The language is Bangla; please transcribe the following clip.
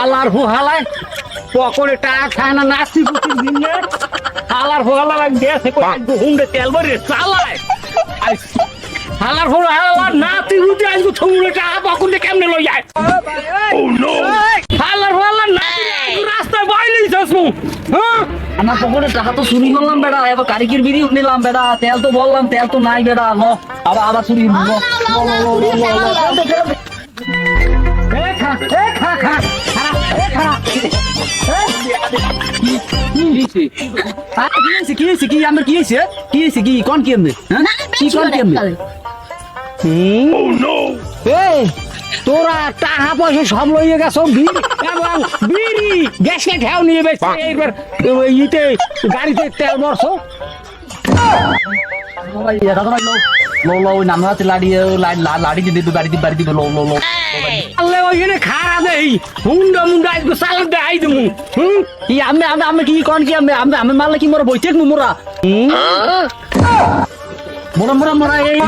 হালার হু হালায় পকড়ে টাকা খায় না নাচি গুচির দিনে হালার হু হালা গেছে হুন্ডে তেল ভরে চালায় হালার হু হালা নাচি গুচি আজকে থুমড়ে টাকা পকড়ে কেমনে লই যায় হালার হু হালা রাস্তায় বাইরেই যাস হ্যাঁ আমার পকেটে টাকা তো চুরি করলাম বেটা, এবার কারিগির বিড়ি নিলাম বেটা, তেল তো বললাম তেল তো নাই বেটা, আবার চুরি কি আমরা কি হয়েছে কি কোন কি আমি কি কোন কি আমি তোরা টাকা পয়সা সব লইয়ে গেছ এবং বিড়ি গ্যাসকে ঠেও নিয়ে বেশি এইবার ইতে গাড়িতে তেল ভরছো ওইখানে খারাপ দেই হুন্ডা মুন্ডা চালান দেয় আমি কি কোন কি আমি মারলে কি মোরা বইতে মোরা মোরা মোরা মোরা এই